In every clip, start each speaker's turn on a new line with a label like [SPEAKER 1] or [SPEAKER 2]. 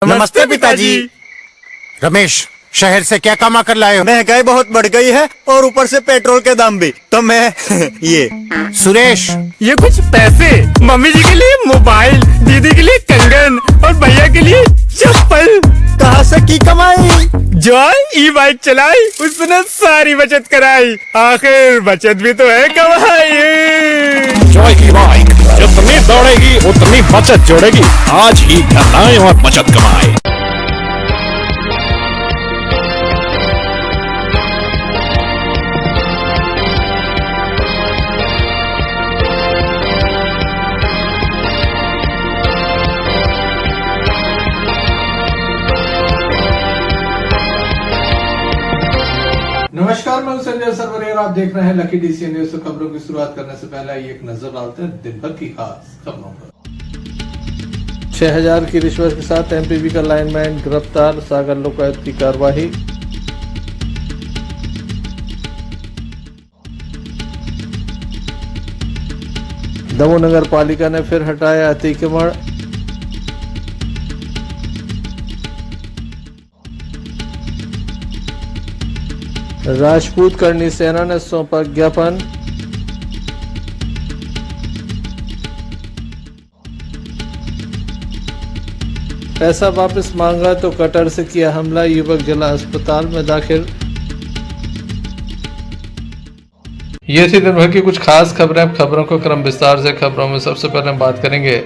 [SPEAKER 1] नमस्ते पिताजी।
[SPEAKER 2] रमेश, शहर से क्या कमा कर लाए हो?
[SPEAKER 1] महंगाई बहुत बढ़ गई है और ऊपर से पेट्रोल के दाम भी, तो मैं ये।
[SPEAKER 2] सुरेश,
[SPEAKER 3] ये कुछ पैसे मम्मी जी के लिए मोबाइल, दीदी के लिए कंगन और भैया के लिए चप्पल।
[SPEAKER 1] कहाँ से की कमाई?
[SPEAKER 3] जो ई बाइक चलाई उसने सारी बचत कराई, आखिर बचत भी तो है कमाई।
[SPEAKER 4] जॉय की बाइक जितनी दौड़ेगी उतनी बचत जोड़ेगी। आज ही घर आए और बचत कमाए।
[SPEAKER 5] नमस्कार, मैं हूं संजय सरवरिया। आप देख रहे हैं लकी डीसी न्यूज। खबरों की शुरुआत करने से पहले एक नजर डालते हैं दिन भर की खास खबरों पर। 6000 की रिश्वत के साथ एमपीवी का लाइनमैन गिरफ्तार, सागर लोकायुक्त की कार्रवाई। दमोह नगर पालिका ने फिर हटाया अतिक्रमण। राजपूत करनी सेना ने सौंपा ज्ञापन। पैसा वापस मांगा तो कटर से किया हमला, युवक जिला अस्पताल में दाखिल। ये थी दिन भर की कुछ खास खबरें। अब खबरों को क्रम विस्तार से। खबरों में सबसे पहले हम बात करेंगे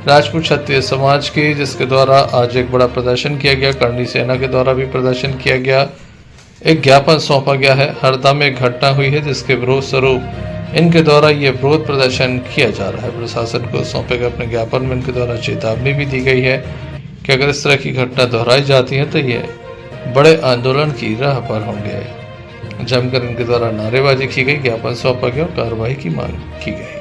[SPEAKER 5] राजपूत क्षत्रिय समाज की, जिसके द्वारा आज एक बड़ा प्रदर्शन किया गया। करनी सेना के द्वारा भी प्रदर्शन किया गया। एक ज्ञापन सौंपा गया है। हरदा में एक घटना हुई है जिसके विरोध स्वरूप इनके द्वारा ये विरोध प्रदर्शन किया जा रहा है। प्रशासन को सौंपे गए अपने ज्ञापन में इनके द्वारा चेतावनी भी दी गई है कि अगर इस तरह की घटना दोहराई जाती है तो ये बड़े आंदोलन की राह पर होंगे। जमकर इनके द्वारा नारेबाजी की गई, ज्ञापन सौंपा गया और कार्रवाई की मांग की गई।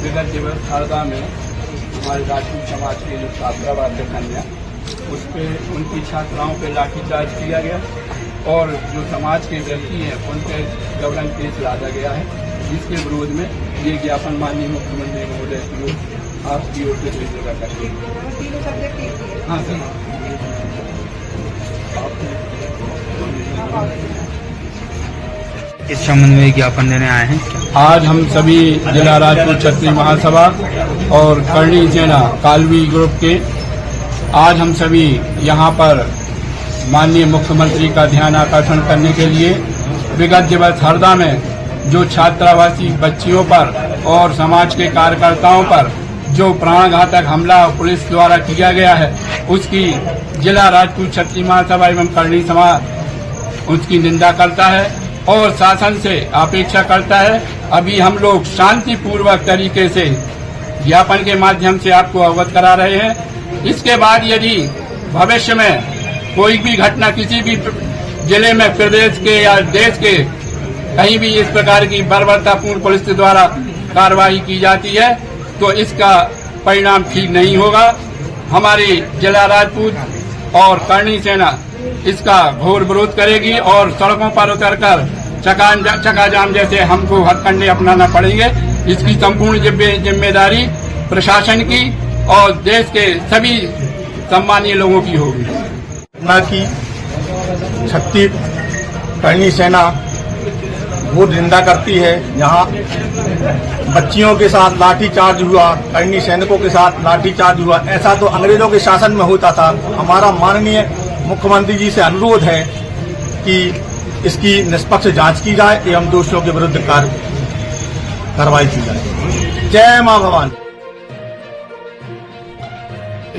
[SPEAKER 6] विगत दिवस हरदा में हमारे राजपूत समाज के जो छात्रावास है कन्या, उस पे उनकी छात्राओं पे लाठीचार्ज किया गया और जो समाज के व्यक्ति हैं उन पे गबन केस लादा गया है, जिसके विरोध में ये ज्ञापन माननीय मुख्यमंत्री महोदय की ओर आपकी ओर से भेजा करते हैं। हाँ सर,
[SPEAKER 7] इस संबंध में ज्ञापन देने आए हैं।
[SPEAKER 6] आज हम सभी जिला राजपूत क्षत्रिय महासभा और करनी सेना कालवी ग्रुप के आज हम सभी यहाँ पर माननीय मुख्यमंत्री का ध्यान आकर्षण करने के लिए विगत दिवस हरदा में जो छात्रावासी बच्चियों पर और समाज के कार्यकर्ताओं पर जो प्राणघातक हमला पुलिस द्वारा किया गया है, उसकी जिला राजपूत क्षत्रिय महासभा एवं करनी समाज उसकी निंदा करता है और शासन से अपेक्षा करता है। अभी हम लोग शांतिपूर्वक तरीके से ज्ञापन के माध्यम से आपको अवगत करा रहे हैं। इसके बाद यदि भविष्य में कोई भी घटना किसी भी जिले में, प्रदेश के या देश के कहीं भी इस प्रकार की बर्बरतापूर्ण पुलिस के द्वारा कार्रवाई की जाती है तो इसका परिणाम ठीक नहीं होगा। हमारी जिला राजपूत और करनी सेना इसका घोर विरोध करेगी और सड़कों पर उतरकर चकाजाम जैसे हमको हथकंडे अपनाना पड़ेंगे। इसकी संपूर्ण जिम्मेदारी प्रशासन की और देश के सभी सम्मानीय लोगों की होगी।
[SPEAKER 8] घटना की छत्तीस करनी सेना वो निंदा करती है। यहाँ बच्चियों के साथ लाठीचार्ज हुआ, करनी सैनिकों के साथ लाठीचार्ज हुआ, ऐसा तो अंग्रेजों के शासन में होता था। हमारा माननीय मुख्यमंत्री जी से अनुरोध है कि इसकी निष्पक्ष जांच की जाए एवं दोषियों के विरुद्ध कार्रवाई की जाए। जय मां भवानी।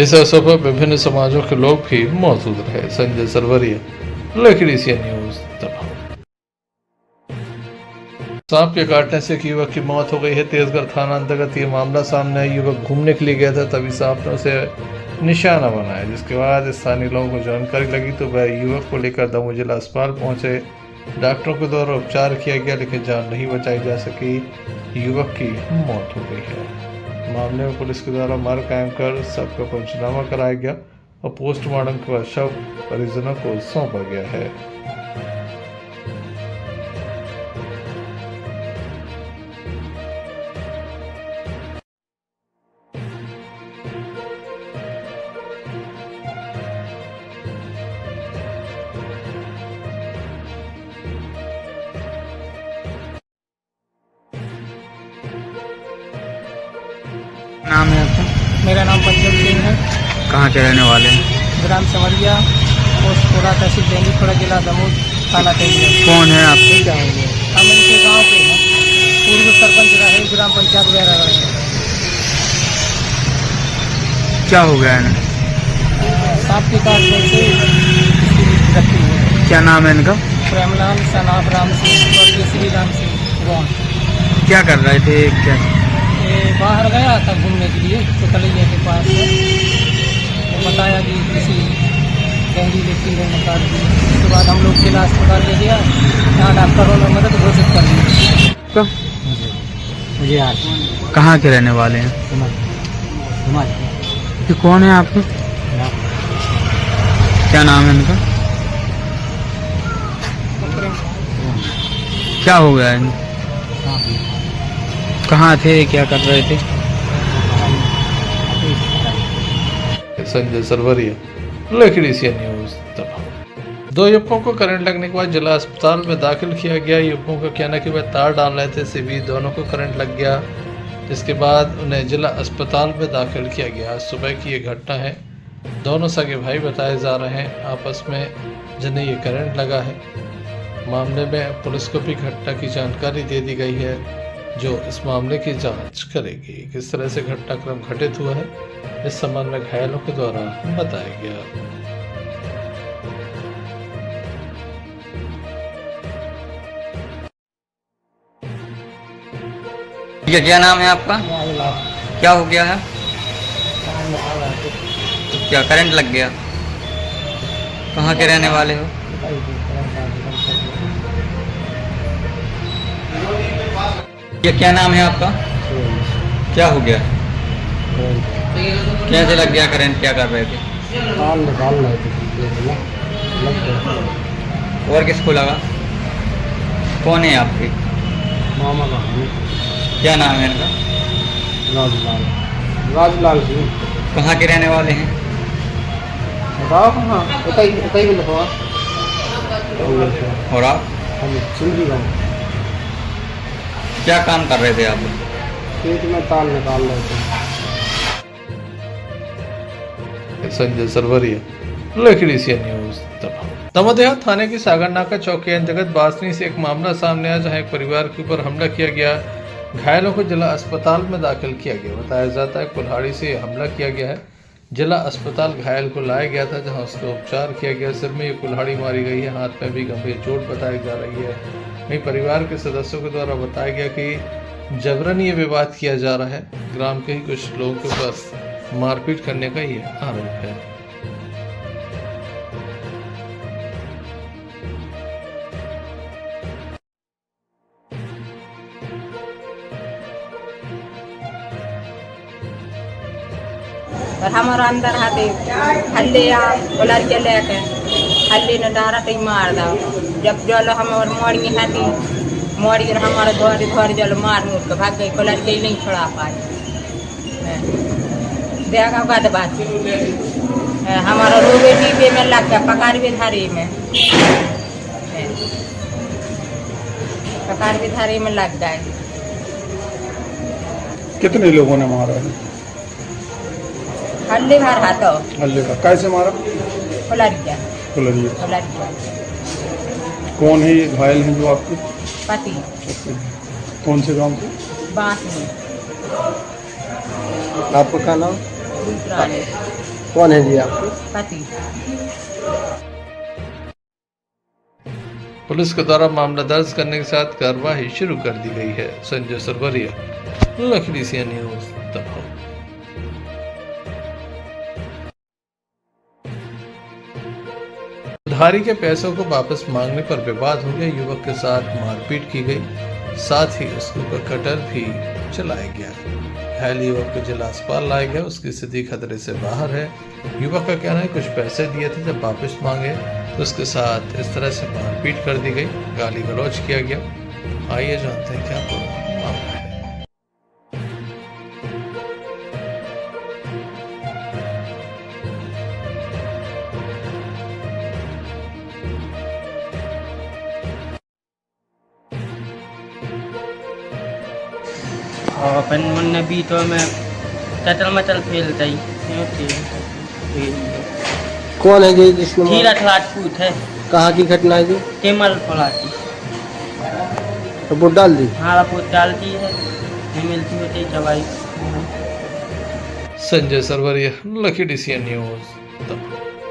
[SPEAKER 5] इस अवसर पर विभिन्न समाजों के लोग भी मौजूद रहे। Sanjay Sarwaria, Lucky DC News. सांप के काटने से एक युवक की मौत हो गई है। तेजगढ़ थाना अंतर्गत ये मामला सामने आया। युवक घूमने के लिए गया था, तभी सांप ने उसे निशाना बनाया, जिसके बाद स्थानीय लोगों को जानकारी लगी तो वह युवक को लेकर दमोह जिला अस्पताल पहुंचे। डॉक्टरों के द्वारा उपचार किया गया, लेकिन जान नहीं बचाई जा सकी। युवक की मौत हो गई है। मामले में पुलिस के द्वारा मर्ग कायम कर सबका पंचनामा कराया गया और पोस्टमार्टम के बाद शव परिजनों को सौंपा गया है।
[SPEAKER 7] नाम है आपका?
[SPEAKER 9] मेरा नाम पंचम सिंह है।
[SPEAKER 7] कहाँ के रहने वाले हैं?
[SPEAKER 9] ग्राम समरिया, पोस्ट कोरा, तहसील बेनीपुरा, जिला दमोह, थाना तेजगढ़।
[SPEAKER 7] कौन है आपके?
[SPEAKER 9] हम इनके गांव के हैं। पूर्व सरपंच रहे, ग्राम पंचायत वगैरह रहे।
[SPEAKER 7] क्या हो गया इन्हें?
[SPEAKER 9] सांप के काटने से इसकी मृत्यु रखी है।
[SPEAKER 7] क्या नाम है इनका?
[SPEAKER 9] प्रेमलाल, सनाब राम सिंह और श्री राम सिंह गौन।
[SPEAKER 7] क्या कर रहे थे? क्या
[SPEAKER 9] ये बाहर गया था घूमने के लिए चुकलैया के पास में। तो बताया कि किसी जंगली कीड़े ने काट दी। उसके बाद हम लोग जिला अस्पताल ले गया, यहाँ डॉक्टरों ने मदद घोषित कर दी।
[SPEAKER 7] तो?
[SPEAKER 9] मुझे यार
[SPEAKER 7] कहाँ के रहने वाले हैं? ये कौन है आपके? क्या नाम है इनका? क्या हो गया इन्हें? कहाँ थे, क्या कर रहे थे?
[SPEAKER 5] संजय सरवरिया, लकड़ी सी न्यूज दमोह। दो युवकों को करंट लगने के बाद जिला अस्पताल में दाखिल किया गया। युवकों का कहना कि वह तार डाल रहे थे, इसी बीच दोनों को करंट लग गया, जिसके बाद उन्हें जिला अस्पताल में दाखिल किया गया। आज सुबह की ये घटना है। दोनों सगे भाई बताए जा रहे हैं, आपस में जिन्हें ये करंट लगा है। मामले में पुलिस को भी घटना की जानकारी दे दी गई है, जो इस मामले की जांच करेगी। किस तरह से घटनाक्रम घटित हुआ है, इस संबंध में घायलों के द्वारा बताया गया।
[SPEAKER 7] ये क्या नाम है आपका? क्या हो गया है? तो क्या करंट लग गया? कहाँ के रहने वाले हो? ये क्या नाम है आपका? क्या हो गया? कैसे लग गया करंट? क्या कर रहे थे?
[SPEAKER 9] निकाल रहे थे।
[SPEAKER 7] और किसको लगा? कौन है आपके?
[SPEAKER 9] मामा का
[SPEAKER 7] क्या नाम है इनका?
[SPEAKER 9] राजलाल सिंह।
[SPEAKER 7] कहाँ के रहने वाले हैं?
[SPEAKER 9] बताओ कहाँ? बताइए भी लिखवा।
[SPEAKER 7] और आप?
[SPEAKER 9] हम सिंधी गाँव।
[SPEAKER 7] क्या काम कर रहे थे आप?
[SPEAKER 9] खेत में ताल निकाल रहे थे।
[SPEAKER 5] संजय सरवरिया, लकड़ी सी न्यूज दमोह। दमोह थाने की सागरनाका चौकी अंतर्गत बासनी से एक मामला सामने आया, जहां एक परिवार के ऊपर हमला किया गया। घायलों को जिला अस्पताल में दाखिल किया गया। बताया जाता है कुल्हाड़ी से हमला किया गया है। जिला अस्पताल घायल को लाया गया था, जहां उसका उपचार किया गया। सिर में ये कुल्हाड़ी मारी गई है, हाथ में भी गंभीर चोट बताई जा रही है। वहीं परिवार के सदस्यों के द्वारा बताया गया कि जबरन ये विवाद किया जा रहा है। ग्राम के ही कुछ लोगों के ऊपर मारपीट करने का ये आरोप है।
[SPEAKER 10] और हमारा अंदर हाथे हल्ले बोलर के लेके हल्ले न डारा तो मार दो। जब जल हमार मोड़ी हाथी मोड़ी हमारा घर जल मार मुर के भाग गई। बोलर के नहीं छोड़ा पाए। देखा बाद बात हमारा रोबे डीबे में लग गया, पकार भी धारी में, पकार भी धारी में लग गए।
[SPEAKER 8] कितने लोगों ने मारा है?
[SPEAKER 10] हल्ले भर हाथों
[SPEAKER 8] हल्ले का कैसे मारा?
[SPEAKER 10] फुलरिया
[SPEAKER 8] फुलरिया। कौन है ये घायल है जो आपके?
[SPEAKER 10] पति।
[SPEAKER 8] कौन से गांव के?
[SPEAKER 10] बांस में।
[SPEAKER 8] आपका क्या नाम?
[SPEAKER 10] दूसरा
[SPEAKER 8] कौन है जी आपके?
[SPEAKER 10] पति।
[SPEAKER 5] पुलिस के द्वारा मामला दर्ज करने के साथ कार्रवाई शुरू कर दी गई है। संजय सरवरिया, लखनऊ से न्यूज दमोह। उधारी के पैसों को वापस मांगने पर विवाद हो गया। युवक के साथ मारपीट की गई, साथ ही उसके ऊपर कटर भी चलाया गया। घायल युवक को जिला अस्पताल लाया गया, उसकी स्थिति खतरे से बाहर है। युवक का कहना है कुछ पैसे दिए थे, जब वापस मांगे तो उसके साथ इस तरह से मारपीट कर दी गई, गाली गलौज किया गया। आइए जानते हैं क्या पूरा मामला है।
[SPEAKER 9] और अपन मुन्ने भी तो मैं चटल मचल फेलता ही
[SPEAKER 11] कौन है जी जिसको
[SPEAKER 9] धीरज राजपूत है।
[SPEAKER 11] कहाँ की घटना है जी?
[SPEAKER 9] केमल पड़ा की
[SPEAKER 11] रिपोर्ट डाल दी?
[SPEAKER 9] हाँ रिपोर्ट डालती है, नहीं मिलती होती दवाई।
[SPEAKER 5] संजय सरवरिया, लखनऊ न्यूज।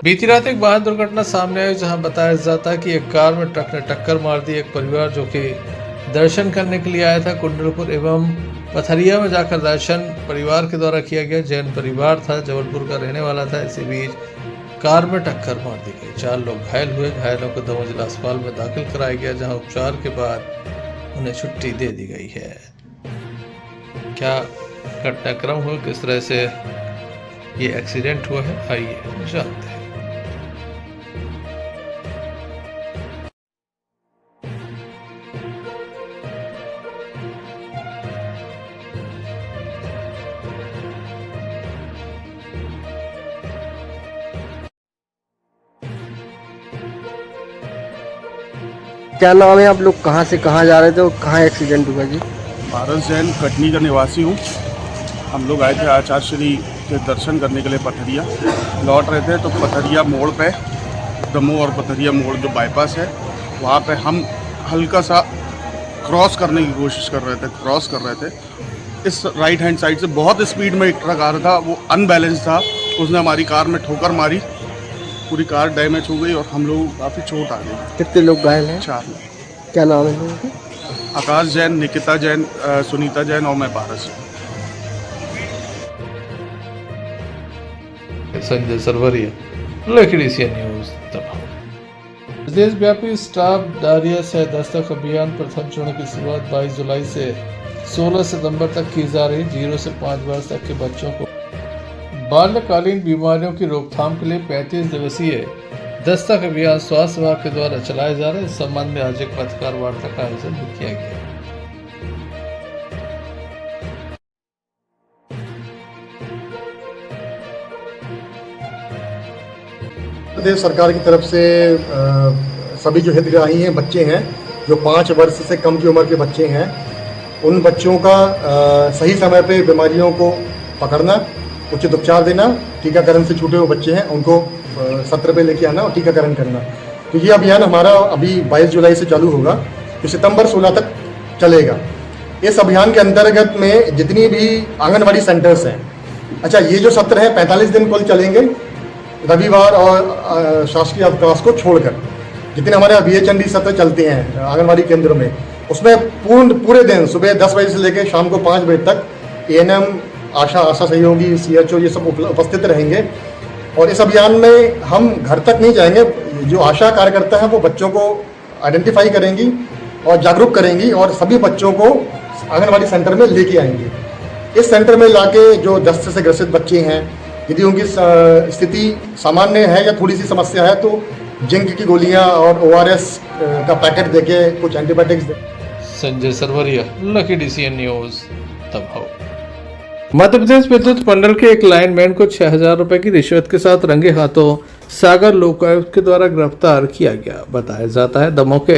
[SPEAKER 5] बीती रात एक वाहन दुर्घटना सामने आई, जहां बताया जाता है कि एक कार में ट्रक ने टक्कर मार दी। एक परिवार जो कि दर्शन करने के लिए आया था कुंडलपुर एवं पथरिया में जाकर दर्शन परिवार के द्वारा किया गया। जैन परिवार था, जबलपुर का रहने वाला था। इसी बीच कार में टक्कर मार दी गई। 4 लोग घायल हुए। घायलों को दमोह जिला अस्पताल में दाखिल कराया गया, जहां उपचार के बाद उन्हें छुट्टी दे दी गई है। क्या घटनाक्रम हुआ, किस तरह से ये एक्सीडेंट हुआ है, आइए जानते हैं।
[SPEAKER 11] क्या नाम है? आप लोग कहाँ से कहाँ जा रहे थे और कहाँ एक्सीडेंट हुआ जी?
[SPEAKER 8] भारत जैन कटनी का निवासी हूँ। हम लोग आए थे आचार्य श्री के दर्शन करने के लिए पथरिया। लौट रहे थे तो पथरिया मोड़ पे, दमोह और पथरिया मोड़ जो बाईपास है, वहाँ पे हम हल्का सा क्रॉस करने की कोशिश कर रहे थे। इस राइट हैंड साइड से बहुत स्पीड में एक ट्रक आ रहा था, वो अनबैलेंस था, उसने हमारी कार में ठोकर मारी, पूरी कार डैमेज हो गई और हम लोग काफ़ी चोट आ गई।
[SPEAKER 11] कितने लोग घायल हैं?
[SPEAKER 8] 4 लोग।
[SPEAKER 11] क्या नाम है लोगों के?
[SPEAKER 8] आकाश जैन, निकिता जैन, सुनीता जैन और मैं पारस।
[SPEAKER 5] संजय सरवरिया, लखनऊ न्यूज दमोह। देशव्यापी स्टाफ डायरिया से दस्तक अभियान प्रथम चरण की शुरुआत 22 जुलाई से 16 सितंबर तक की जा रही। 0 से 5 वर्ष तक के बच्चों को बाल्यकालीन बीमारियों की रोकथाम के लिए 35 दिवसीय दस्तक अभियान स्वास्थ्य विभाग के द्वारा चलाया जा रहा है। इस संबंध में आज एक पत्रकार वार्ता का आयोजन भी किया गया।
[SPEAKER 12] प्रदेश सरकार की तरफ से सभी जो हितग्राही हैं, बच्चे हैं जो 5 वर्ष से कम की उम्र के बच्चे हैं, उन बच्चों का सही समय पे बीमारियों को पकड़ना, उचित उपचार देना, टीकाकरण से छूटे हुए बच्चे हैं उनको सत्र पे लेके आना और टीकाकरण करना। तो ये अभियान हमारा अभी 22 जुलाई से चालू होगा, तो सितंबर 16 तक चलेगा। इस अभियान के अंतर्गत में जितनी भी आंगनबाड़ी सेंटर्स हैं, अच्छा ये जो सत्र है 45 दिन कुल चलेंगे, रविवार और शासकीय अवकाश को छोड़कर जितने हमारे BHND सत्र चलते हैं आंगनबाड़ी केंद्रों में, उसमें पूरे दिन सुबह 10 बजे से लेकर शाम को 5 बजे तक ANM, आशा सहयोगी, CHO ये सब उपस्थित रहेंगे। और इस अभियान में हम घर तक नहीं जाएंगे, जो आशा कार्यकर्ता है वो बच्चों को आइडेंटिफाई करेंगी और जागरूक करेंगी और सभी बच्चों को आंगनबाड़ी सेंटर में लेके आएंगे। इस सेंटर में लाके जो दस्त से ग्रसित बच्चे हैं, यदि उनकी स्थिति सामान्य है या थोड़ी सी समस्या है, तो जिंक की गोलियां और ORS का पैकेट देके कुछ एंटीबायोटिक्स दे।
[SPEAKER 5] संजय सरवरिया, लखनऊ न्यूज दमोह। मध्य प्रदेश विद्युत मंडल के एक लाइनमैन को 6000 रुपए की रिश्वत के साथ रंगे हाथों सागर लोकायुक्त के द्वारा गिरफ्तार किया गया। बताया जाता है दमोह के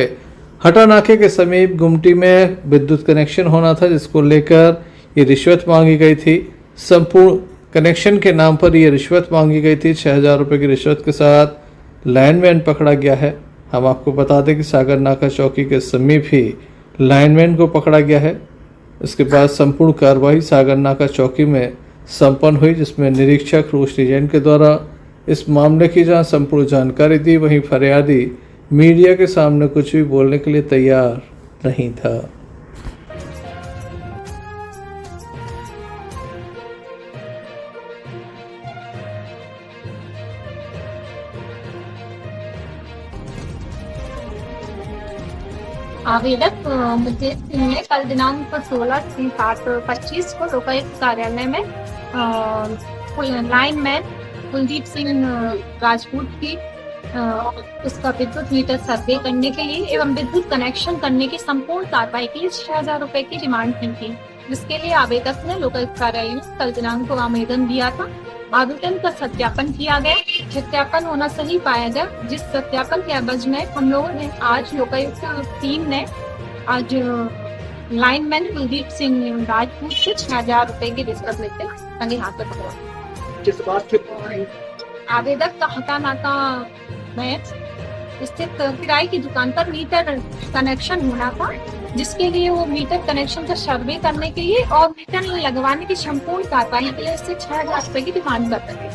[SPEAKER 5] हटा नाके के समीप गुमटी में विद्युत कनेक्शन होना था, जिसको लेकर ये रिश्वत मांगी गई थी। संपूर्ण कनेक्शन के नाम पर यह रिश्वत मांगी गई थी। 6000 रुपए की रिश्वत के साथ लाइनमैन पकड़ा गया है। हम आपको बता दें कि सागर नाका चौकी के समीप ही लाइनमैन को पकड़ा गया है। इसके बाद संपूर्ण कार्रवाई सागर नाका चौकी में संपन्न हुई, जिसमें निरीक्षक रोशनी जैन के द्वारा इस मामले की जहां संपूर्ण जानकारी दी, वहीं फरियादी मीडिया के सामने कुछ भी बोलने के लिए तैयार नहीं था।
[SPEAKER 13] आवेदक मुकेश सिंह ने कल दिनांक 16/7/25 को लोकायुक्त कार्यालय में लाइनमैन कुलदीप सिंह राजपूत की उसका विद्युत मीटर सर्वे करने के लिए एवं विद्युत कनेक्शन करने की संपूर्ण कार्रवाई के लिए 6,000 रुपए की डिमांड की थी, जिसके लिए आवेदक ने लोकायुक्त कार्यालय में कल दिनांक को आवेदन दिया था। आवेदन का सत्यापन किया गया, सत्यापन होना सही पाया गया, जिस सत्यापन के एवज में हम लोगों ने आज लोकायुक्त टीम ने आज लाइनमैन कुलदीप सिंह राजपूत से 6,000 रुपए की रिश्वत लेते संगे हाथ में पकड़ा।
[SPEAKER 3] किस बात के
[SPEAKER 13] आवेदक का हटानाका में स्थित किराए की दुकान पर मीटर कनेक्शन होना था, जिसके लिए वो मीटर कनेक्शन का सर्वे करने के लिए और मीटर लगवाने की संपूर्ण कार्रवाई के लिए इससे 6,000 रुपए की डिमांड कर रहे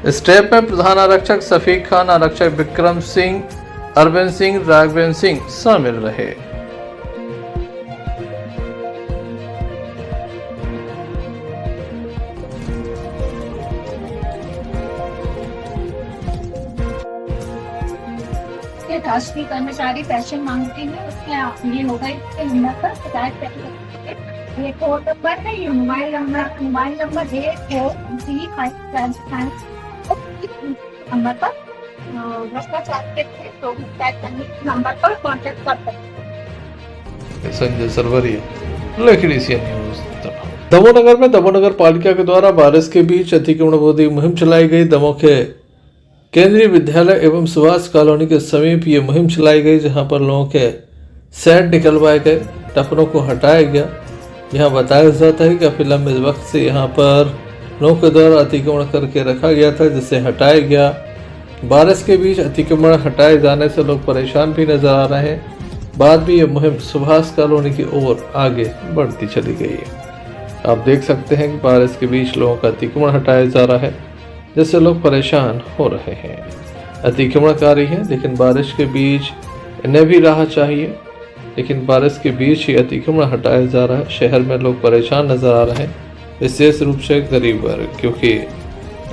[SPEAKER 13] थे।
[SPEAKER 5] स्टेप में प्रधान आरक्षक सफीक खान, आरक्षक विक्रम सिंह, अरविंद सिंह, राघवेंद्र सिंह शामिल रहे।
[SPEAKER 13] राष्ट्रीय कर्मचारी पेंशन मांगते हैं, उसमें ये होगा इसके नंबर पर शिकायत कर, ये कोड नंबर है, ये मोबाइल नंबर है 435 नंबर पर भ्रष्टाचार के तो शिकायत करने के नंबर पर कॉन्टेक्ट कर सकते।
[SPEAKER 5] संजय सरवरिया, लेखड़ी न्यूज। दमोह में दमोह नगर पालिका के द्वारा बारिश के बीच अतिक्रमण विरोधी मुहिम चलाई गई। दमोह के केंद्रीय विद्यालय एवं सुभाष कॉलोनी के समीप ये मुहिम चलाई गई, जहां पर लोगों के सेट निकलवाए गए, टपरों को हटाया गया। यहां बताया जाता है कि काफी लंबे वक्त से यहां पर लोगों के द्वारा अतिक्रमण करके रखा गया था, जिसे हटाया गया। बारिश के बीच अतिक्रमण हटाए जाने से लोग परेशान भी नजर आ रहे हैं। बाद भी ये मुहिम सुभाष कॉलोनी की ओर आगे बढ़ती चली गई है। आप देख सकते हैं कि बारिश के बीच लोगों का अतिक्रमण हटाया जा रहा है, जिससे लोग परेशान हो रहे हैं। अतिक्रमणकारी हैं, लेकिन बारिश के बीच इन्हें भी राहत चाहिए, लेकिन बारिश के बीच ही अतिक्रमण हटाया जा रहा है। शहर में लोग परेशान नजर आ रहे हैं, विशेष रूप से गरीब वर्ग, क्योंकि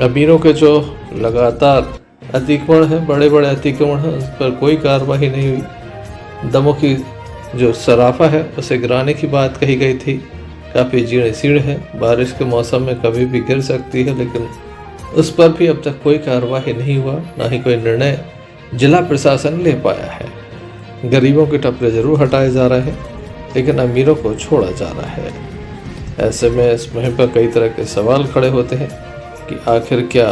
[SPEAKER 5] अमीरों के जो लगातार अतिक्रमण है, बड़े बड़े अतिक्रमण हैं, उस पर कोई कार्रवाई नहीं हुई। दमोह की जो सराफा है उसे गिराने की बात कही गई थी, काफ़ी जीर्ण शीर्ण है, बारिश के मौसम में कभी भी गिर सकती है, लेकिन उस पर भी अब तक कोई कार्रवाई नहीं हुआ, ना ही कोई निर्णय जिला प्रशासन ले पाया है। गरीबों के टपरे जरूर हटाए जा रहे हैं, लेकिन अमीरों को छोड़ा जा रहा है। ऐसे में इस मुहिम पर कई तरह के सवाल खड़े होते हैं कि आखिर क्या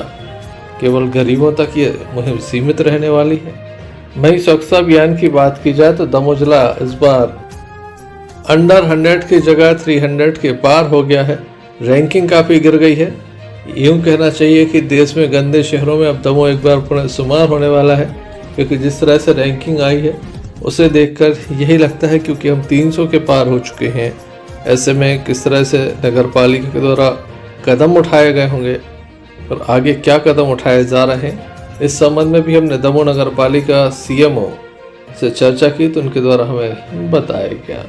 [SPEAKER 5] केवल गरीबों तक ये मुहिम सीमित रहने वाली है। वहीं स्वच्छता अभियान की बात की जाए तो दमोह जिला इस बार अंडर 100 की जगह 300 के पार हो गया है। रैंकिंग काफ़ी गिर गई है। यूँ कहना चाहिए कि देश में गंदे शहरों में अब दमोह एक बार पुनः शुमार होने वाला है, क्योंकि जिस तरह से रैंकिंग आई है उसे देखकर यही लगता है, क्योंकि हम 300 के पार हो चुके हैं। ऐसे में किस तरह से नगर पालिका के द्वारा कदम उठाए गए होंगे और आगे क्या कदम उठाए जा रहे हैं, इस संबंध में भी हमने दमोह नगर पालिका CMO से चर्चा की, तो उनके द्वारा हमें बताया गया।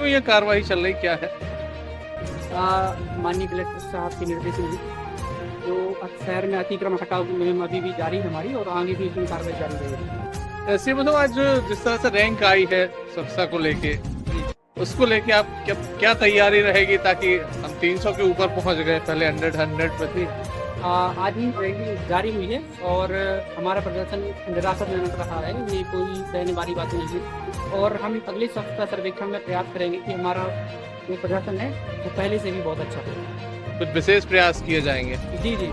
[SPEAKER 5] में यह कार्रवाई चल रही क्या है?
[SPEAKER 6] माननीय कलेक्टर साहब के निर्देश में जो शहर में अतिक्रमण हटाओ की मुहिम अभी भी जारी है हमारी, और आगे भी इसमें कार्रवाई जारी रहेगी।
[SPEAKER 5] ऐसे मतलब आज जिस तरह से रैंक आई है स्वच्छता को लेके, उसको लेके आप क्या तैयारी रहेगी ताकि हम 300 के ऊपर पहुंच गए? पहले 100 पे थी।
[SPEAKER 6] आज भी रैंकिंग जारी हुई है और हमारा प्रदर्शन निराशा जनक रहा है, ये कोई कहने वाली बात नहीं है। और हम अगले स्वच्छता सर्वेक्षण में प्रयास करेंगे कि हमारा जो प्रदर्शन है वो पहले से भी बहुत अच्छा हो।
[SPEAKER 5] कुछ विशेष प्रयास किए जाएंगे?
[SPEAKER 6] जी जी।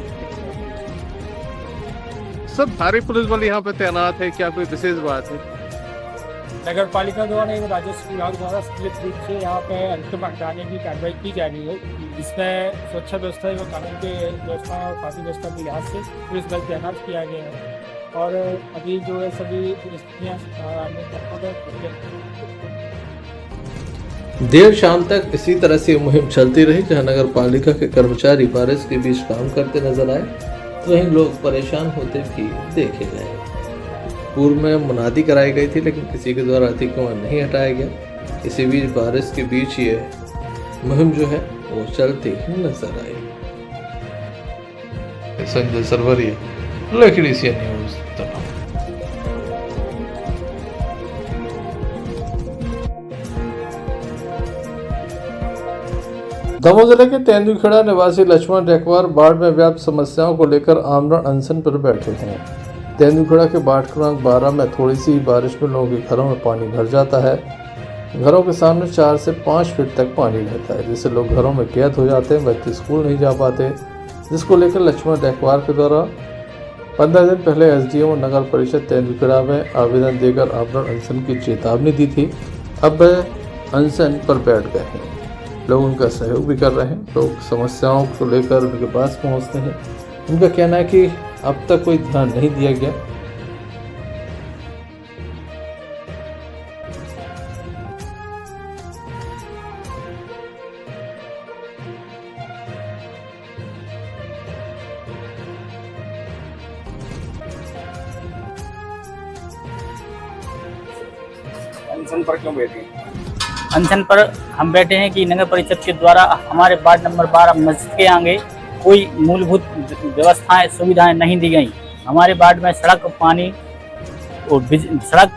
[SPEAKER 5] सब भारी पुलिस बल यहाँ पे तैनात है, क्या कोई विशेष बात है?
[SPEAKER 6] नगर पालिका द्वारा एवं राजस्व विभाग द्वारा संयुक्त रूप से यहाँ पे अतिक्रमण हटाने की कार्रवाई की जा रही है। इसमें सुरक्षा व्यवस्था एवं कानून के व्यवस्था और कानूनी व्यवस्था के लिहाज से पुलिस बल तैनात किया गया है, और अभी जो है सभी स्थितियाँ
[SPEAKER 5] देर शाम तक इसी तरह से मुहिम चलती रही, जहां नगर पालिका के कर्मचारी बारिश के बीच काम करते नजर आए, तो वहीं लोग परेशान होते भी देखे गए। पूर्व में मुनादी कराई गई थी, लेकिन किसी के द्वारा अतिक्रमण नहीं हटाया गया। इसी बीच बारिश के बीच ये मुहिम जो है वो चलती ही नजर आई। संजय सरवरिया, लकड़ी सी न्यूज। दमोह जिले के तेंदुखेड़ा निवासी लक्ष्मण रेकवार बाढ़ में व्याप्त समस्याओं को लेकर आमरण अनशन पर बैठे हैं। तेंदुखेड़ा के वार्ड क्रमांक 12 में थोड़ी सी बारिश में लोगों के घरों में पानी भर जाता है। घरों के सामने 4 से 5 फीट तक पानी रहता है, जिससे लोग घरों में कैद हो जाते हैं, बच्चे स्कूल नहीं जा पाते, जिसको लेकर लक्ष्मण रेकवार के द्वारा 15 दिन पहले एसडीएम और नगर परिषद तेंदुखेड़ा में आवेदन देकर आमरण अनशन की चेतावनी दी थी। अब अनशन पर बैठ गए हैं, लोग उनका सहयोग भी कर रहे हैं। लोग समस्याओं को लेकर उनके पास पहुंचते हैं। उनका कहना है कि अब तक कोई ध्यान नहीं दिया गया।
[SPEAKER 6] अनशन पर क्यों बैठे? अनशन पर हम बैठे हैं कि नगर परिषद के द्वारा हमारे वार्ड नंबर 12 मस्जिद के आगे कोई मूलभूत व्यवस्थाएं सुविधाएं नहीं दी गई। हमारे वार्ड में सड़क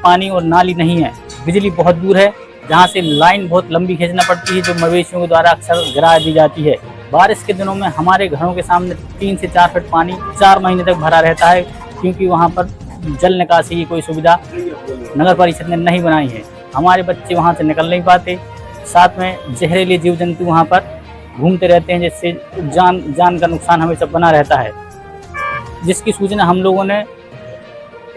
[SPEAKER 6] पानी और नाली नहीं है। बिजली बहुत दूर है, जहां से लाइन बहुत लंबी खींचना पड़ती है, जो मवेशियों के द्वारा अक्सर गिरा दी जाती है। बारिश के दिनों में हमारे घरों के सामने 3 से 4 फीट पानी 4 महीने तक भरा रहता है, क्योंकि वहां पर जल निकासी की कोई सुविधा नगर परिषद ने नहीं बनाई है। हमारे बच्चे वहां से निकल नहीं पाते, साथ में जहरीले जीव जंतु वहां पर घूमते रहते हैं, जिससे जान का नुकसान हमेशा बना रहता है। जिसकी सूचना हम लोगों ने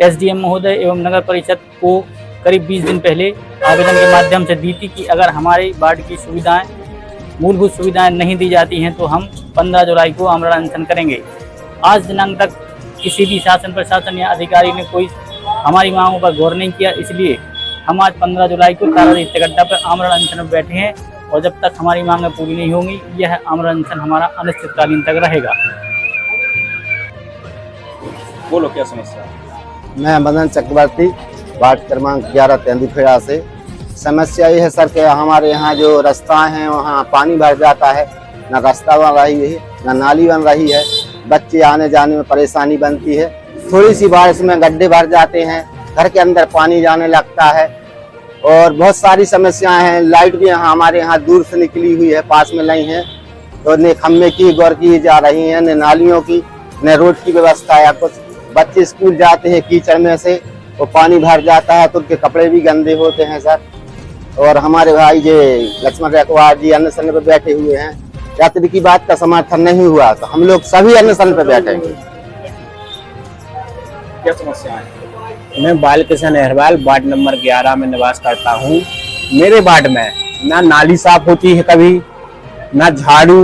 [SPEAKER 6] एसडीएम महोदय एवं नगर परिषद को करीब 20 दिन पहले आवेदन के माध्यम से दी थी कि अगर हमारे वार्ड की सुविधाएं, मूलभूत सुविधाएं नहीं दी जाती हैं तो हम 15 जुलाई को आमरण अनशन करेंगे। आज दिनांक तक किसी भी शासन प्रशासन या अधिकारी ने कोई हमारी मांगों पर गौर नहीं किया, इसलिए हम आज 15 जुलाई को तारादीप गड्ढा पर आमरण अनशन में बैठे हैं, और जब तक हमारी मांगें पूरी नहीं होंगी यह आमरण अनशन हमारा अनिश्चितकालीन तक रहेगा।
[SPEAKER 14] बोलो क्या समस्या?
[SPEAKER 11] मैं मदन चक्रवर्ती, वार्ड क्रमांक 11 तेंदुखेड़ा से। समस्या ये है सर कि हमारे यहाँ जो रास्ता हैं वहाँ पानी भर जाता है, न रास्ता बन रही है न नाली बन रही है, बच्चे आने जाने में परेशानी बनती है। थोड़ी सी बारिश में गड्ढे भर जाते हैं, घर के अंदर पानी जाने लगता है, और बहुत सारी समस्याएं हैं। लाइट भी हमारे यहाँ दूर से निकली हुई है, पास में नहीं है, तो न खम्भे की गौर की जा रही है, न नालियों की, न रोड की व्यवस्था है। कुछ बच्चे स्कूल जाते हैं कीचड़ में से, वो पानी भर जाता है तो उनके कपड़े भी गंदे होते हैं सर। और हमारे भाई जो लक्ष्मण रेकवार जी अनशन पर बैठे हुए हैं, यात्री की बात का समर्थन नहीं हुआ तो हम लोग सभी अनशन पर बैठेंगे।
[SPEAKER 14] क्या समस्या है?
[SPEAKER 15] मैं बालकृष्ण अहरवाल वार्ड नंबर 11 में निवास करता हूँ। मेरे वार्ड में ना नाली साफ होती है कभी, ना झाड़ू,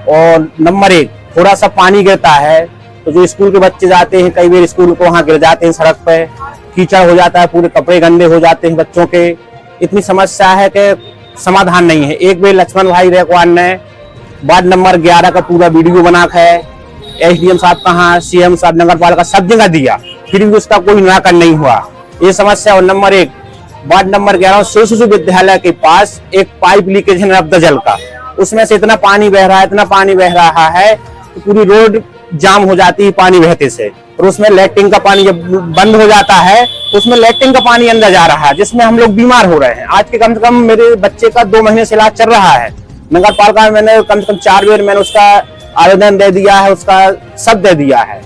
[SPEAKER 15] और नंबर 1 थोड़ा सा पानी गिरता है तो जो स्कूल के बच्चे जाते हैं कई बार स्कूल को वहाँ गिर जाते हैं, सड़क पे कीचड़ हो जाता है, पूरे कपड़े गंदे हो जाते हैं बच्चों के। इतनी समस्या है कि समाधान नहीं है। एक बार लक्ष्मण भाई रेकवार ने वार्ड नंबर 11 का पूरा वीडियो बना है, एसडीएम साहब कहाँ, सीएम साहब, नगर पालिका सब जगह दिया, फिर भी उसका कोई निराकरण नहीं हुआ। ये समस्या। और नंबर 1 वार्ड नंबर 11 शिशु विद्यालय के पास एक पाइप लीकेज है नर्मदा जल का, उसमें से इतना पानी बह रहा है कि पूरी रोड जाम हो जाती है पानी बहते से। और उसमें लैट्रिन का पानी जब बंद हो जाता है तो उसमें लैट्रिन का पानी अंदर जा रहा है, जिसमें हम लोग बीमार हो रहे हैं। आज के कम से कम मेरे बच्चे का 2 महीने से इलाज चल रहा है। नगर पालिका में मैंने कम से कम 4 बार मैंने उसका आवेदन दे दिया है, उसका सब दे दिया है,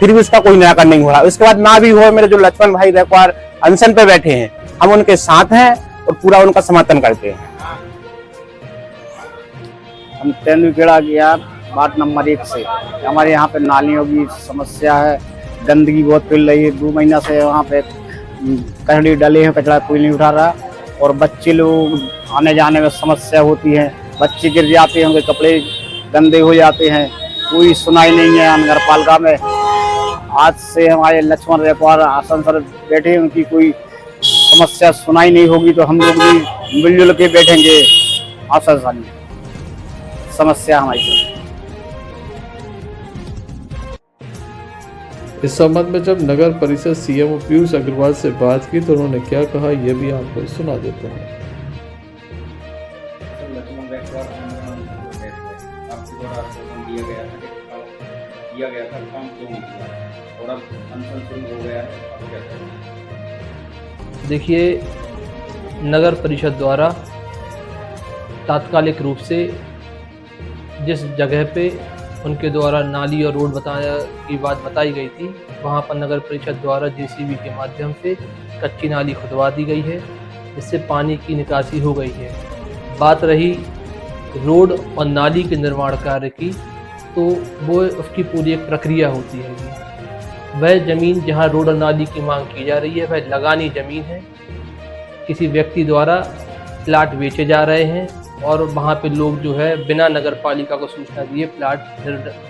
[SPEAKER 15] फिर भी उसका कोई निराकरण नहीं हो रहा। उसके बाद ना भी हो, मेरे जो लक्ष्मण भाई रेकवार अनशन पे बैठे हैं, हम उनके साथ हैं और पूरा उनका समर्थन करते हैं।
[SPEAKER 11] हम तेंदुखेड़ा गया वार्ड नंबर 1 से, हमारे यहाँ पे नालियों की समस्या है, गंदगी बहुत फैल रही है। 2 महीना से वहाँ पे कचड़े डले हैं, कचड़ा कोई नहीं उठा रहा और बच्चे लोग आने जाने में समस्या होती है, बच्चे गिर जाते हैं, उनके कपड़े गंदे हो जाते हैं, कोई सुनाई नहीं है नगर पालिका में। आज से हमारे लक्ष्मण रेकवार आसन सर बैठे हैं, उनकी कोई समस्या सुनाई नहीं होगी तो हम लोग भी मिलजुल के बैठेंगे आसन सर में, समस्या हमारी।
[SPEAKER 5] इस संबंध में जब नगर परिषद सीएमओ पीयूष अग्रवाल से बात की तो उन्होंने क्या कहा, यह भी आपको सुना देते हैं।
[SPEAKER 9] देखिए, नगर परिषद द्वारा तात्कालिक रूप से जिस जगह पे उनके द्वारा नाली और रोड की बात बताई गई थी, वहाँ पर नगर परिषद द्वारा जेसीबी के माध्यम से कच्ची नाली खुदवा दी गई है, इससे पानी की निकासी हो गई है। बात रही रोड और नाली के निर्माण कार्य की, तो वो उसकी पूरी एक प्रक्रिया होती है। वह ज़मीन जहाँ रोड और नाली की मांग की जा रही है वह लगानी ज़मीन है, किसी व्यक्ति द्वारा प्लाट बेचे जा रहे हैं और वहाँ पे लोग जो है बिना नगर पालिका को सूचना दिए प्लाट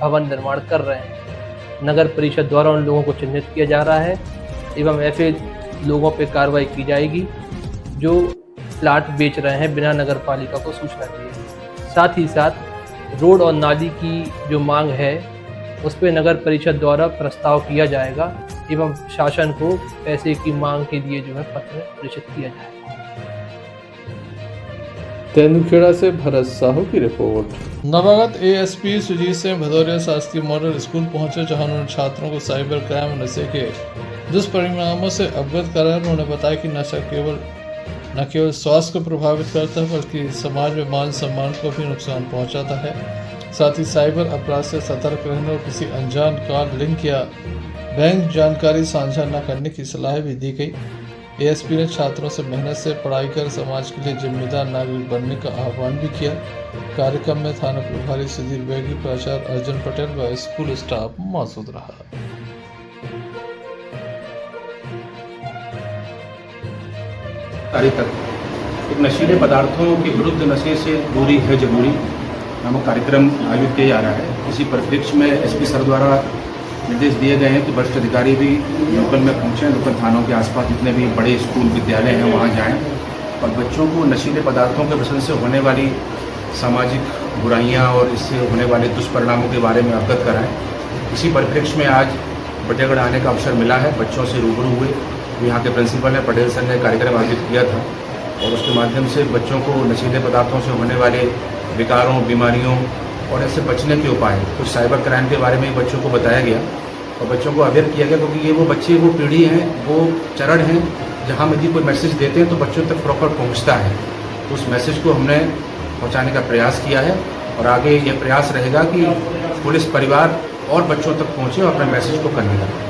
[SPEAKER 9] भवन निर्माण कर रहे हैं। नगर परिषद द्वारा उन लोगों को चिन्हित किया जा रहा है एवं ऐसे लोगों पे कार्रवाई की जाएगी जो प्लाट बेच रहे हैं बिना नगर पालिका को सूचना दिए। साथ ही साथ रोड और नाली की जो मांग है उस पर नगर परिषद द्वारा प्रस्ताव किया जाएगा एवं शासन को पैसे की मांग के लिए जो है पत्र प्रेषित किया जाएगा।
[SPEAKER 5] तेंदुखेड़ा से भरत साहू की रिपोर्ट। नवागत एएसपी सुजीत सिंह भदौरिया शासकीय मॉडल स्कूल पहुंचे, जहां उन्होंने छात्रों को साइबर क्राइम और नशे के दुष्परिणामों से अवगत कराया। उन्होंने बताया कि नशा न केवल स्वास्थ्य को प्रभावित करता है बल्कि समाज में मान सम्मान को भी नुकसान पहुंचाता है। साथ ही साइबर अपराध से सतर्क रहने और किसी अनजान कॉल, लिंक या बैंक जानकारी साझा न करने की सलाह भी दी गई। एएसपी ने छात्रों से मेहनत से पढ़ाई कर समाज के लिए जिम्मेदार नागरिक बनने का आह्वान भी किया। कार्यक्रम में थाना प्रभारी सुधीर बैगी, प्राचार्य अर्जुन पटेल व स्कूल स्टाफ मौजूद रहा।
[SPEAKER 14] तारीख तक एक नशीले पदार्थों के विरुद्ध नशे से दूरी है जरूरी नामक कार्यक्रम आयोजित किया जा रहा है। इसी परिप्रेक्ष्य में एसपी सर द्वारा निर्देश दिए गए हैं कि वरिष्ठ अधिकारी भी लोकल में पहुँचें, लोकल थानों के आसपास जितने भी बड़े स्कूल विद्यालय हैं वहाँ जाएं और बच्चों को नशीले पदार्थों के प्रसंग से होने वाली सामाजिक बुराइयाँ और इससे होने वाले दुष्परिणामों के बारे में अवगत कराएं। इसी परिप्रेक्ष्य में आज बटेगढ़ आने का अवसर मिला है, बच्चों से रूबरू हुए। यहाँ के प्रिंसिपल है पटेल सर ने कार्यक्रम आयोजित किया था और उसके माध्यम से बच्चों को नशीले पदार्थों से होने वाले विकारों, बीमारियों और इससे बचने के उपाय, कुछ साइबर क्राइम के बारे में बच्चों को बताया गया और बच्चों को अवेयर किया गया, क्योंकि ये वो बच्चे, वो पीढ़ी हैं, वो चरण हैं जहाँ यदि कोई मैसेज देते हैं तो बच्चों तक प्रॉपर पहुँचता है। तो उस मैसेज को हमने पहुँचाने का प्रयास किया है और आगे ये प्रयास रहेगा कि पुलिस परिवार और बच्चों तक पहुँचे और अपने मैसेज को कन्वे करें।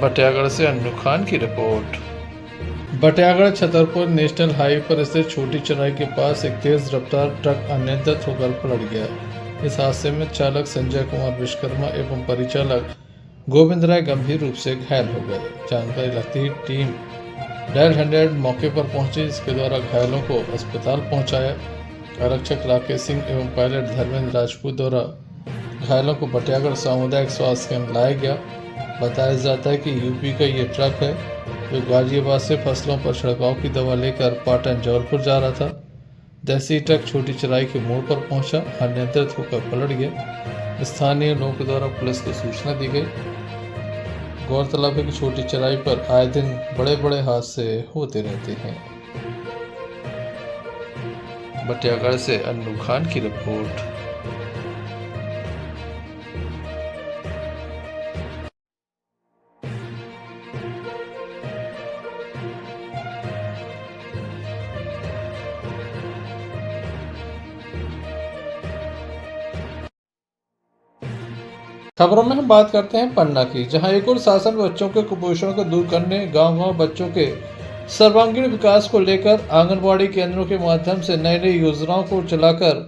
[SPEAKER 5] बटियागढ़ से अन्नू खान की report. Batiyagarh Chhatarpur national highway पर स्थित छोटी चराई के पास एक तेज रफ्तार ट्रक अनियंत्रित होकर पलट गया। इस हादसे में चालक संजय कुमार विश्वकर्मा एवं परिचालक गोविंद राय गंभीर रूप से घायल हो गए। जानकारी लगती ही टीम डायल 100 मौके पर पहुंची, जिसके द्वारा घायलों को अस्पताल पहुंचाया। आरक्षक राकेश सिंह एवं पायलट धर्मेंद्र राजपूत द्वारा घायलों को बटियागढ़ सामुदायिक स्वास्थ्य केंद्र लाया गया। बताया जाता है कि यूपी का ये ट्रक है जो गाजियाबाद से फसलों पर छिड़काव की दवा लेकर पाटन जबलपुर जा रहा था। जैसे ही ट्रक छोटी चराई के मोड़ पर पहुंचा, अनियंत्रित होकर पलट गया। स्थानीय लोगों के द्वारा पुलिस को सूचना दी गई। गौरतलब है कि छोटी चराई पर आए दिन बड़े बड़े हादसे होते रहते हैं। बटियागढ़ से अन्नू खान की रिपोर्ट। खबरों में हम बात करते हैं पन्ना की, जहां एक और शासन बच्चों के कुपोषण को दूर करने, गांव-गांव बच्चों के सर्वांगीण विकास को लेकर आंगनबाड़ी केंद्रों के माध्यम से नई नई योजनाओं को चलाकर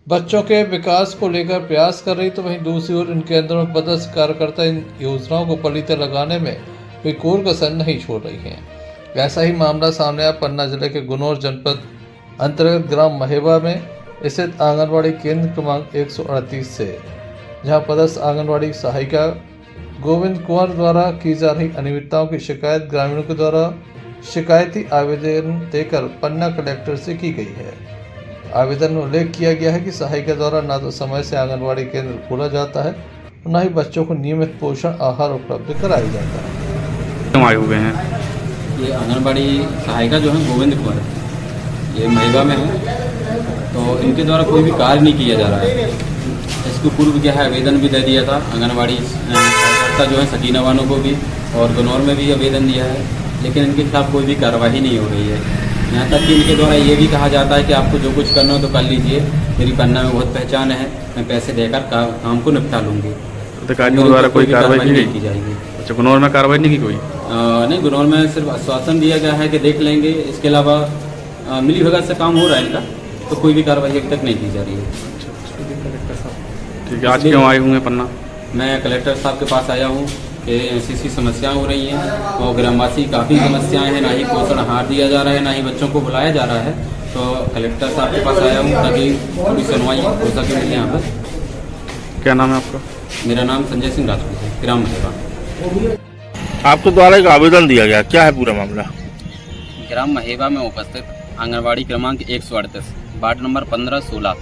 [SPEAKER 5] बच्चों के विकास को लेकर प्रयास कर रही, तो वहीं दूसरी ओर इन केंद्रों में पदस्थ कार्यकर्ता इन योजनाओं को पलीते लगाने में कोई कोर कसर नहीं छोड़ रही है। ऐसा ही मामला सामने आया पन्ना जिले के गुनौर जनपद अंतर्गत ग्राम महेबा में स्थित आंगनबाड़ी केंद्र क्रमांक 138 से, जहां पदस्थ आंगनबाड़ी सहायिका गोविंद कुंवर द्वारा की जा रही अनियमितताओं की शिकायत ग्रामीणों के द्वारा शिकायती आवेदन देकर पन्ना कलेक्टर से की गई है। आवेदन में उल्लेख किया गया है कि सहायिका द्वारा न तो समय से आंगनबाड़ी केंद्र खोला जाता है और न ही बच्चों को नियमित पोषण आहार उपलब्ध कराया जाता है।
[SPEAKER 16] आए हुए हैं
[SPEAKER 7] ये आंगनबाड़ी सहायिका जो है गोविंद कुंवर, ये महेबा में है, तो इनके द्वारा कोई भी कार्य नहीं किया जा रहा है। इसको पूर्व क्या है आवेदन भी दे दिया था आंगनबाड़ी कार्यकर्ता जो है सकीना बानो को भी, और गनौर में भी आवेदन दिया है, लेकिन इनके खिलाफ कोई भी कार्रवाई नहीं हो रही है। यहाँ तक कि इनके द्वारा ये भी कहा जाता है कि आपको जो कुछ करना हो तो कर लीजिए, मेरी पन्ना में बहुत पहचान है, मैं पैसे देकर काम को निपटा लूँगी।
[SPEAKER 16] अधिकारियों द्वारा कोई कार्रवाई नहीं
[SPEAKER 7] की जाएगी।
[SPEAKER 16] अच्छा, गुनौर में कार्रवाई नहीं की कोई?
[SPEAKER 7] नहीं, गुनौर में सिर्फ आश्वासन दिया गया है कि देख लेंगे, इसके अलावा मिली भगत से काम हो रहा है इनका, तो कोई भी कार्रवाई अभी तक नहीं की जा रही है।
[SPEAKER 16] ठीक है, आज क्यों आए हुए हैं पन्ना?
[SPEAKER 7] मैं कलेक्टर साहब के पास आया हूँ कि ऐसी समस्याएं हो रही हैं और ग्रामवासी काफ़ी समस्याएं हैं, ना ही पोषण आहार दिया जा रहा है, ना ही बच्चों को बुलाया जा रहा है, तो कलेक्टर साहब के पास आया हूँ ताकि थोड़ी सुनवाई हो सके मेरे यहाँ पर।
[SPEAKER 16] क्या नाम है आपका?
[SPEAKER 7] मेरा नाम संजय सिंह राजपूत है, ग्राम महेबा।
[SPEAKER 16] आपके द्वारा एक आवेदन दिया गया, क्या है पूरा मामला?
[SPEAKER 7] ग्राम महेबा में उपस्थित आंगनबाड़ी क्रमांक 138 वार्ड नंबर 15-16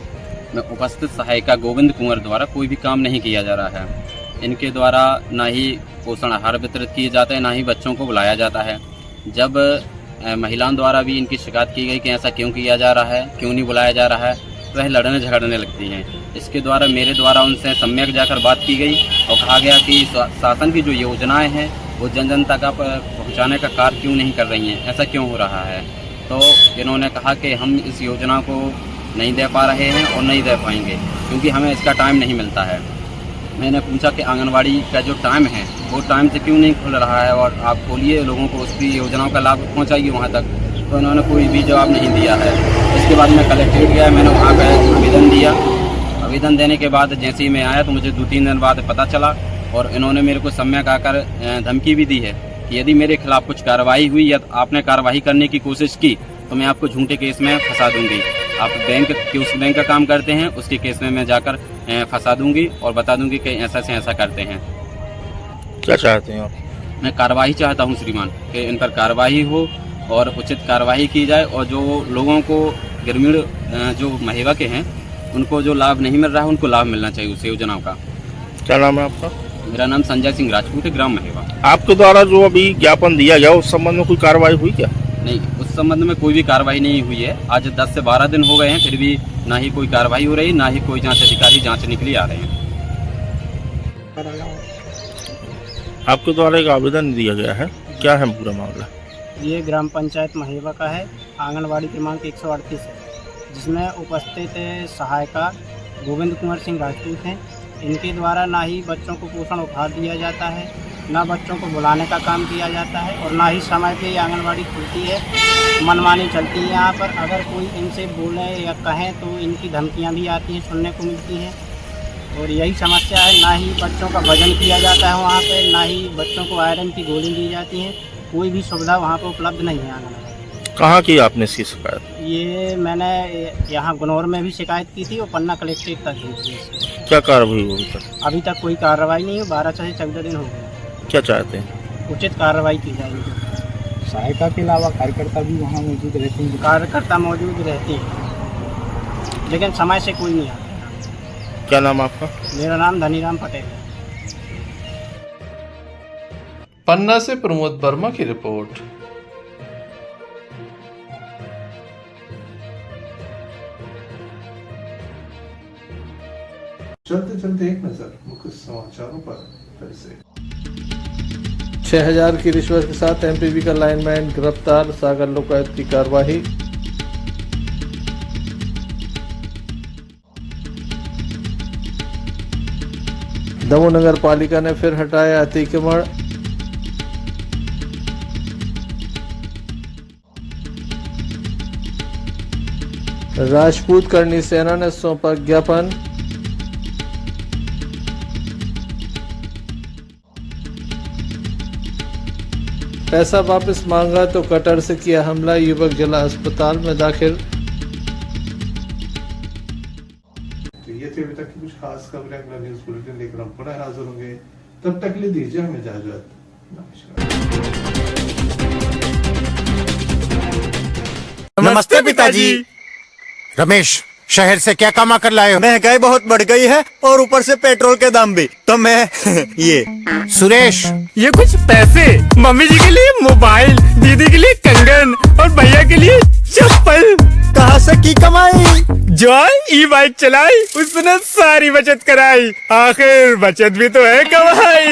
[SPEAKER 7] में उपस्थित सहायिका गोविंद कुंवर द्वारा कोई भी काम नहीं किया जा रहा है। इनके द्वारा ना ही पोषण आहार वितरित किए जाते हैं, ना ही बच्चों को बुलाया जाता है। जब महिलाओं द्वारा भी इनकी शिकायत की गई कि ऐसा क्यों किया जा रहा है, क्यों नहीं बुलाया जा रहा है, तो वह लड़ने झगड़ने लगती हैं। इसके द्वारा मेरे द्वारा उनसे सम्यक जाकर बात की गई और कहा गया कि शासन की जो योजनाएं हैं वो जन जन तक पहुँचाने का कार्य क्यों नहीं कर रही हैं, ऐसा क्यों हो रहा है। तो इन्होंने कहा कि हम इस योजना को नहीं दे पा रहे हैं और नहीं दे पाएंगे क्योंकि हमें इसका टाइम नहीं मिलता है। मैंने पूछा कि आंगनवाड़ी का जो टाइम है वो टाइम से क्यों नहीं खुल रहा है और आप खोलिए, लोगों को उसकी योजनाओं का लाभ पहुंचाइए वहां तक, तो इन्होंने कोई भी जवाब नहीं दिया है। इसके बाद मैं कलेक्ट्रेट गया, मैंने वहाँ का आवेदन दिया। आवेदन देने के बाद जैसे ही मैं आया तो मुझे 2-3 दिन बाद पता चला और इन्होंने मेरे को सम्यक आकर धमकी भी दी है कि यदि मेरे खिलाफ कुछ कार्रवाई हुई या आपने कार्रवाई करने की कोशिश की तो मैं आपको झूठे केस में फंसा दूंगी। आप बैंक के उस बैंक का काम करते हैं उसके केस में मैं जाकर फंसा दूंगी और बता दूंगी कि ऐसा से ऐसा करते हैं।
[SPEAKER 16] क्या चाहते हैं आप?
[SPEAKER 7] मैं कार्रवाई चाहता हूं श्रीमान कि इन पर कार्रवाई हो और उचित कार्रवाई की जाए और जो लोगों को ग्रामीण जो महेबा के हैं उनको जो लाभ नहीं मिल रहा है उनको लाभ मिलना चाहिए उस योजनाओं का।
[SPEAKER 16] क्या नाम है आपका?
[SPEAKER 7] मेरा नाम संजय सिंह राजपूत है, ग्राम महेबा।
[SPEAKER 16] आपके द्वारा जो अभी ज्ञापन दिया गया उस संबंध में कोई कार्रवाई हुई क्या?
[SPEAKER 7] नहीं, उस संबंध में कोई भी कार्रवाई नहीं हुई है। आज 10 से 12 दिन हो गए हैं, फिर भी ना ही कोई कार्रवाई हो रही, ना ही कोई जांच अधिकारी जांचने के लिए आ रहे हैं।
[SPEAKER 16] आपके द्वारा एक आवेदन दिया गया है, क्या है पूरा मामला?
[SPEAKER 9] ये ग्राम पंचायत महेबा का है, आंगनबाड़ी क्रमांक 138 है, जिसमें उपस्थित सहायिका गोविंद कुंवर सिंह राजपूत हैं। इनके द्वारा ना ही बच्चों को पोषण उपहार दिया जाता है, ना बच्चों को बुलाने का काम किया जाता है और ना ही समय पे ये आंगनबाड़ी खुलती है। मनमानी चलती है यहाँ पर। अगर कोई इनसे बोले या कहें तो इनकी धमकियाँ भी आती हैं, सुनने को मिलती हैं और यही समस्या है। ना ही बच्चों का वजन किया जाता है वहाँ पे, ना ही बच्चों को आयरन की गोली दी जाती है। कोई भी सुविधा वहाँ पर उपलब्ध नहीं है आंगनबाड़ी।
[SPEAKER 16] कहाँ की आपने इसकी शिकायत?
[SPEAKER 9] ये मैंने यहाँ गनौर में भी शिकायत की थी और पन्ना कलेक्ट्रेट तक की थी।
[SPEAKER 16] क्या कार्रवाई हुई तक?
[SPEAKER 9] अभी तक कोई कार्रवाई नहीं है, 12 से 14 दिन हो गए।
[SPEAKER 16] क्या चाहते हैं?
[SPEAKER 9] उचित कार्रवाई की जाएगी।
[SPEAKER 6] सहायता के अलावा कार्यकर्ता भी वहाँ मौजूद रहते हैं?
[SPEAKER 9] कार्यकर्ता मौजूद रहते हैं लेकिन समय से कोई नहीं आता।
[SPEAKER 16] क्या नाम आपका?
[SPEAKER 9] मेरा नाम धनीराम पटेल है।
[SPEAKER 5] पन्ना से प्रमोद वर्मा की रिपोर्ट।
[SPEAKER 17] चलते चलते एक नजर मुख्य समाचारों पर फिर से।
[SPEAKER 5] 6000 की रिश्वत के साथ एमपीवी का लाइनमैन गिरफ्तार, सागर लोकायुक्त की कार्रवाई। दमोह नगर पालिका ने फिर हटाया अतिक्रमण। राजपूत करनी सेना ने सौंपा ज्ञापन। पैसा वापस मांगा तो कटर से किया हमला, युवक जिला अस्पताल में दाखिल।
[SPEAKER 17] तो ये थी अभी तक की कुछ खास खबरें। अगला न्यूज बुलेटिन लेकर हम पुनः हाजिर होंगे, तब तक के लिए दीजिए हमें इजाजत।
[SPEAKER 1] नमस्ते पिताजी।
[SPEAKER 2] रमेश, शहर से क्या कमा कर लाए हो?
[SPEAKER 1] महंगाई बहुत बढ़ गई है और ऊपर से पेट्रोल के दाम भी, तो मैं ये।
[SPEAKER 2] सुरेश,
[SPEAKER 3] ये कुछ पैसे मम्मी जी के लिए मोबाइल, दीदी के लिए कंगन और भैया के लिए चप्पल।
[SPEAKER 1] कहाँ से की कमाई?
[SPEAKER 3] जो ई बाइक चलाई उसने सारी बचत कराई, आखिर बचत भी तो है कमाई।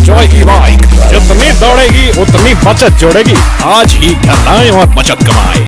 [SPEAKER 4] जॉय ई बाइक, जितनी दौड़ेगी उतनी बचत जोड़ेगी। आज ही घर लाएं और बचत कमाएं।